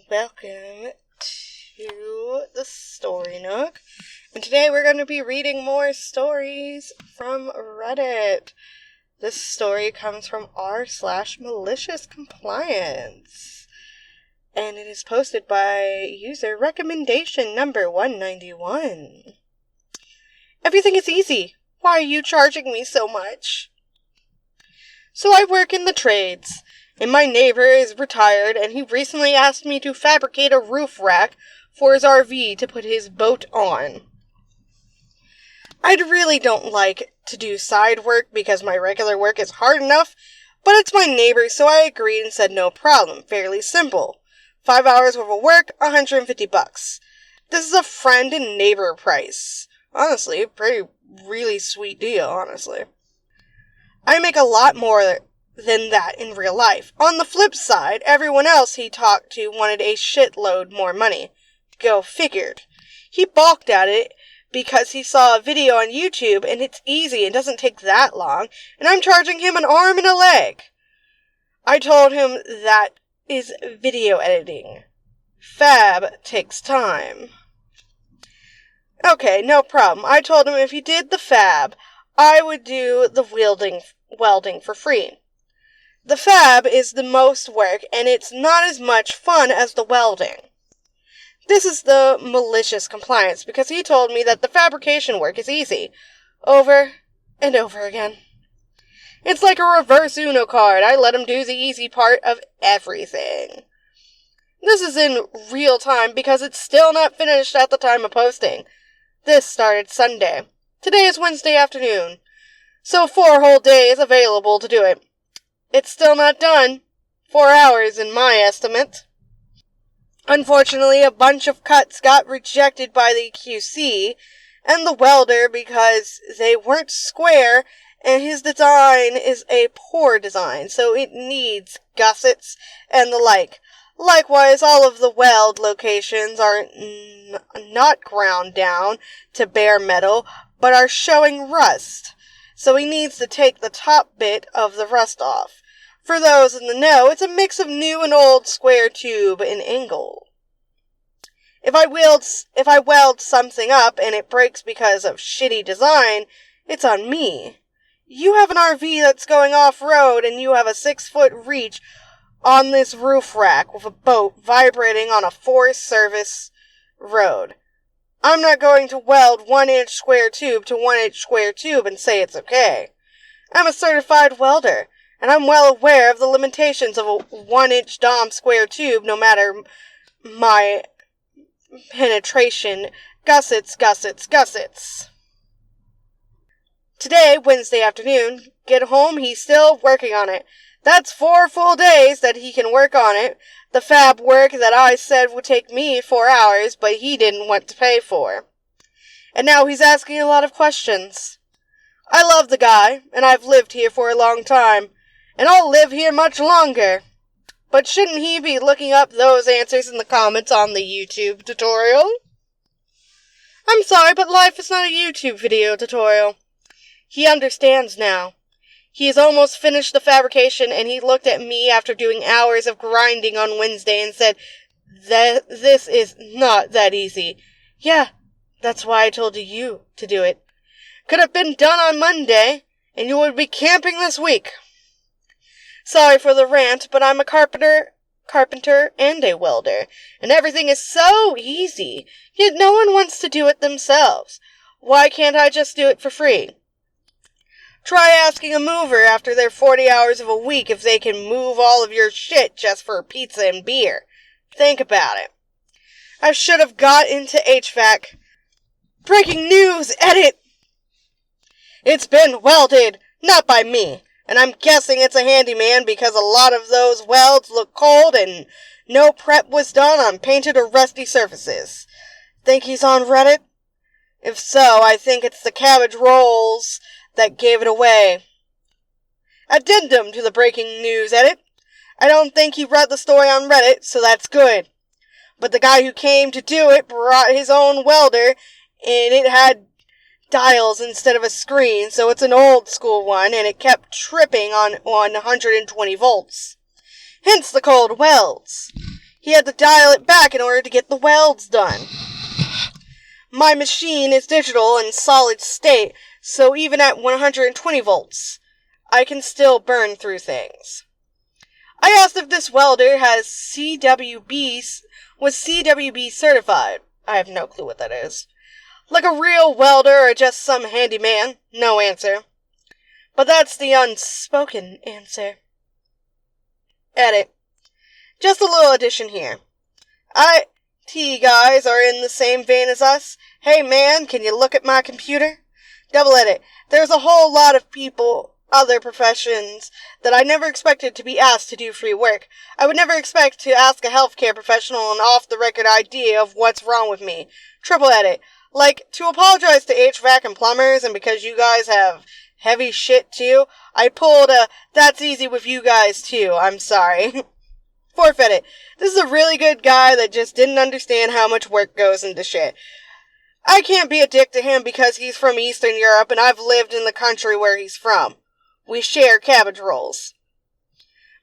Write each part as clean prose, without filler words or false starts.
Welcome to the Story Nook, and today we're going to be reading more stories from Reddit. This story comes from r/malicious compliance, and it is posted by user recommendation number 191. Everything is easy. Why are you charging me so much? So I work in the trades, and my neighbor is retired, and he recently asked me to fabricate a roof rack for his RV to put his boat on. I really don't like to do side work because my regular work is hard enough, but it's my neighbor, so I agreed and said no problem. Fairly simple. 5 hours worth of work, $150. This is a friend and neighbor price. Honestly, really sweet deal, honestly. I make a lot more than that in real life. On the flip side, everyone else he talked to wanted a shitload more money. Go figured. He balked at it because he saw a video on YouTube and it's easy and doesn't take that long, and I'm charging him an arm and a leg. I told him that is video editing. Fab takes time. Okay, no problem. I told him if he did the fab, I would do the welding for free. The fab is the most work, and it's not as much fun as the welding. This is the malicious compliance, because he told me that the fabrication work is easy, over and over again. It's like a reverse Uno card. I let him do the easy part of everything. This is in real time because it's still not finished at the time of posting. This started Sunday. Today is Wednesday afternoon, so 4 whole days available to do it. It's still not done. 4 hours in my estimate. Unfortunately, a bunch of cuts got rejected by the QC and the welder because they weren't square, and his design is a poor design, so it needs gussets and the like. Likewise, all of the weld locations are not ground down to bare metal, but are showing rust, so he needs to take the top bit of the rust off. For those in the know, it's a mix of new and old square tube and angle. If I weld something up and it breaks because of shitty design, it's on me. You have an RV that's going off-road and you have a 6-foot reach on this roof rack with a boat vibrating on a Forest Service road. I'm not going to weld 1-inch square tube to 1-inch square tube and say it's okay. I'm a certified welder, and I'm well aware of the limitations of a 1-inch Dom square tube, no matter my penetration. Gussets. Today, Wednesday afternoon, get home, he's still working on it. That's 4 full days that he can work on it. The fab work that I said would take me 4 hours, but he didn't want to pay for. And now he's asking a lot of questions. I love the guy, and I've lived here for a long time, and I'll live here much longer. But shouldn't he be looking up those answers in the comments on the YouTube tutorial? I'm sorry, but life is not a YouTube video tutorial. He understands now. He has almost finished the fabrication, and he looked at me after doing hours of grinding on Wednesday and said, this is not that easy. Yeah, that's why I told you to do it. Could have been done on Monday, and you would be camping this week. Sorry for the rant, but I'm a carpenter and a welder, and everything is so easy, yet no one wants to do it themselves. Why can't I just do it for free? Try asking a mover after their 40 hours of a week if they can move all of your shit just for pizza and beer. Think about it. I should have got into HVAC. Breaking news, edit! It's been welded, not by me, and I'm guessing it's a handyman because a lot of those welds look cold and no prep was done on painted or rusty surfaces. Think he's on Reddit? If so, I think it's the cabbage rolls that gave it away. Addendum to the breaking news edit. I don't think he read the story on Reddit, so that's good. But the guy who came to do it brought his own welder, and it had dials instead of a screen, so it's an old school one, and it kept tripping on 120 volts. Hence the cold welds. He had to dial it back in order to get the welds done. My machine is digital and solid state, so even at 120 volts, I can still burn through things. I asked if this welder was CWB certified. I have no clue what that is. Like a real welder or just some handyman? No answer. But that's the unspoken answer. Edit. Just a little addition here. IT guys are in the same vein as us. Hey man, can you look at my computer? Double edit. There's a whole lot of people, other professions, that I never expected to be asked to do free work. I would never expect to ask a healthcare professional an off-the-record idea of what's wrong with me. Triple edit. Like, to apologize to HVAC and plumbers, and because you guys have heavy shit too, I pulled a that's easy with you guys too, I'm sorry. Fourth edit. This is a really good guy that just didn't understand how much work goes into shit. I can't be a dick to him because he's from Eastern Europe and I've lived in the country where he's from. We share cabbage rolls.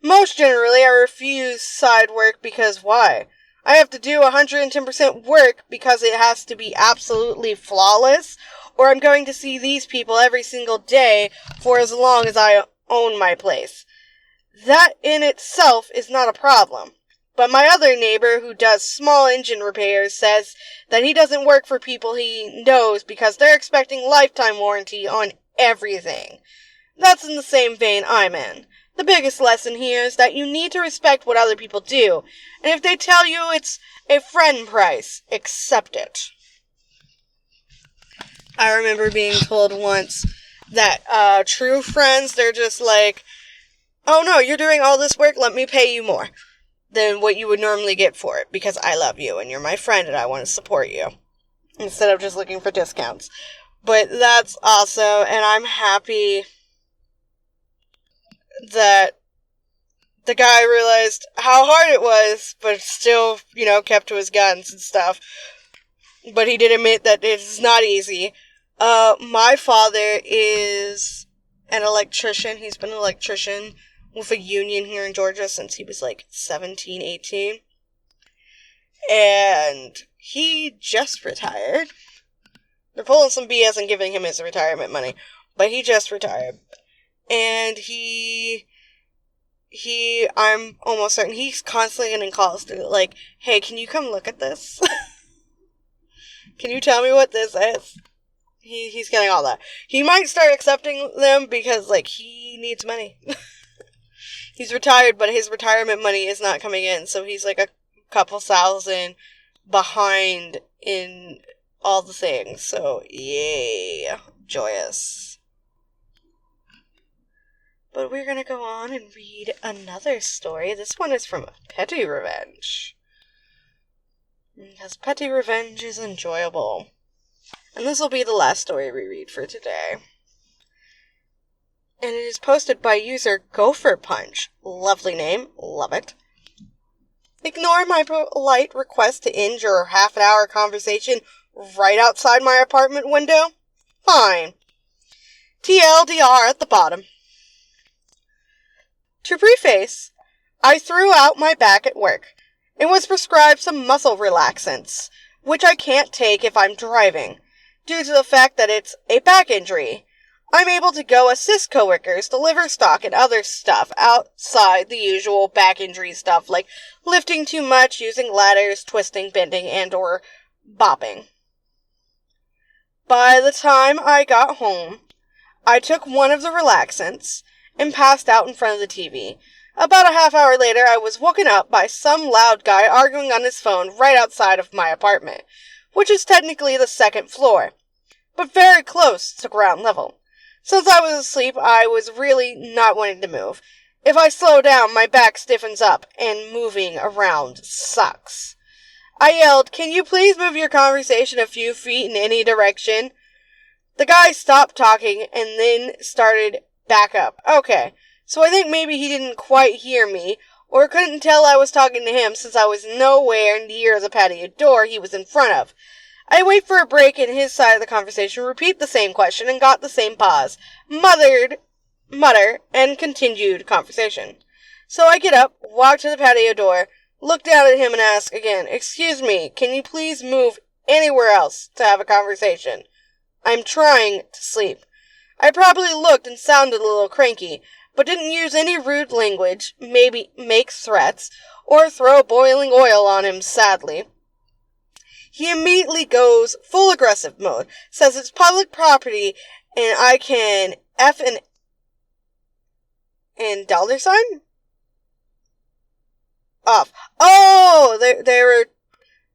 Most generally, I refuse side work because why? I have to do 110% work because it has to be absolutely flawless, or I'm going to see these people every single day for as long as I own my place. That in itself is not a problem. But my other neighbor who does small engine repairs says that he doesn't work for people he knows because they're expecting lifetime warranty on everything. That's in the same vein I'm in. The biggest lesson here is that you need to respect what other people do, and if they tell you it's a friend price, accept it. I remember being told once that true friends, they're just like, oh no, you're doing all this work, let me pay you more than what you would normally get for it, because I love you and you're my friend and I want to support you, instead of just looking for discounts. But that's awesome, and I'm happy that the guy realized how hard it was, but still, kept to his guns and stuff. But he did admit that it's not easy. My father is an electrician. He's been an electrician with a union here in Georgia since he was 17, 18. And he just retired. They're pulling some BS and giving him his retirement money. But he just retired. And I'm almost certain he's constantly getting calls to hey, can you come look at this? Can you tell me what this is? He's getting all that. He might start accepting them because, he needs money. He's retired, but his retirement money is not coming in, so he's a couple thousand behind in all the things. So, yay. Joyous. But we're gonna go on and read another story. This one is from Petty Revenge. Because petty revenge is enjoyable. And this will be the last story we read for today. And it is posted by user Gopher Punch. Lovely name. Love it. Ignore my polite request to end your half-an-hour conversation right outside my apartment window? Fine. TLDR at the bottom. To preface, I threw out my back at work and was prescribed some muscle relaxants, which I can't take if I'm driving, due to the fact that it's a back injury. I'm able to go assist coworkers, deliver stock, and other stuff outside the usual back injury stuff, like lifting too much, using ladders, twisting, bending, and or bopping. By the time I got home, I took one of the relaxants and passed out in front of the TV. About a half hour later, I was woken up by some loud guy arguing on his phone right outside of my apartment, which is technically the second floor, but very close to ground level. Since I was asleep, I was really not wanting to move. If I slow down, my back stiffens up, and moving around sucks. I yelled, "Can you please move your conversation a few feet in any direction?" The guy stopped talking and then started back up. Okay. So I think maybe he didn't quite hear me, or couldn't tell I was talking to him since I was nowhere near the patio door he was in front of. I wait for a break in his side of the conversation, repeat the same question, and got the same pause. Mutter, and continued conversation. So I get up, walk to the patio door, look down at him and ask again, "Excuse me, can you please move anywhere else to have a conversation? I'm trying to sleep." I probably looked and sounded a little cranky, but didn't use any rude language, maybe make threats, or throw boiling oil on him, sadly. He immediately goes full aggressive mode, says it's public property and I can F and dollar sign? Off. Oh, they were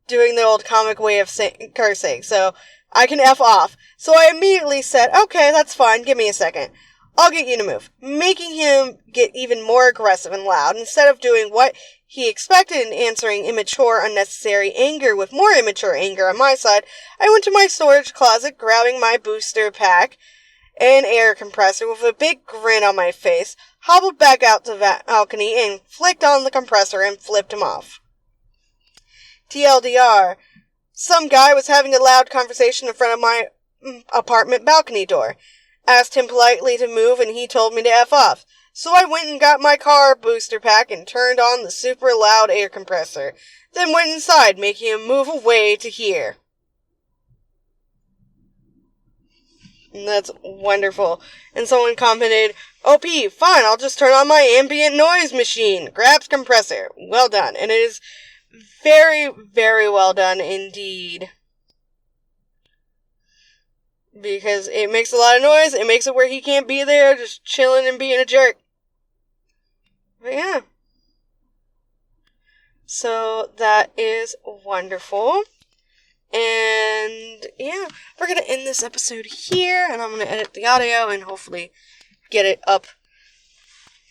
doing the old comic way of cursing, so I can F off. So I immediately said, "Okay, that's fine, give me a second. I'll get you to move," making him get even more aggressive and loud. Instead of doing what he expected and answering immature, unnecessary anger with more immature anger on my side, I went to my storage closet, grabbing my booster pack and air compressor with a big grin on my face, hobbled back out to the balcony and flicked on the compressor and flipped him off. TLDR, some guy was having a loud conversation in front of my apartment balcony door. Asked him politely to move and he told me to F off. So I went and got my car booster pack and turned on the super loud air compressor. Then went inside, making him move away to here. And that's wonderful. And someone commented, "OP, fine, I'll just turn on my ambient noise machine. Grabs compressor." Well done. And it is very, very well done indeed. Because it makes a lot of noise. It makes it where he can't be there just chilling and being a jerk. But yeah. So that is wonderful. And yeah, we're going to end this episode here. And I'm going to edit the audio and hopefully get it up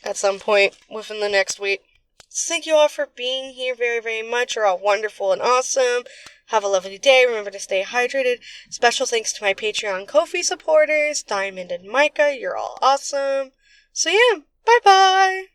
at some point within the next week. So thank you all for being here very, very much. You're all wonderful and awesome. Have a lovely day. Remember to stay hydrated. Special thanks to my Patreon Ko-fi supporters, Dymond and Micah. You're all awesome. So yeah, bye-bye.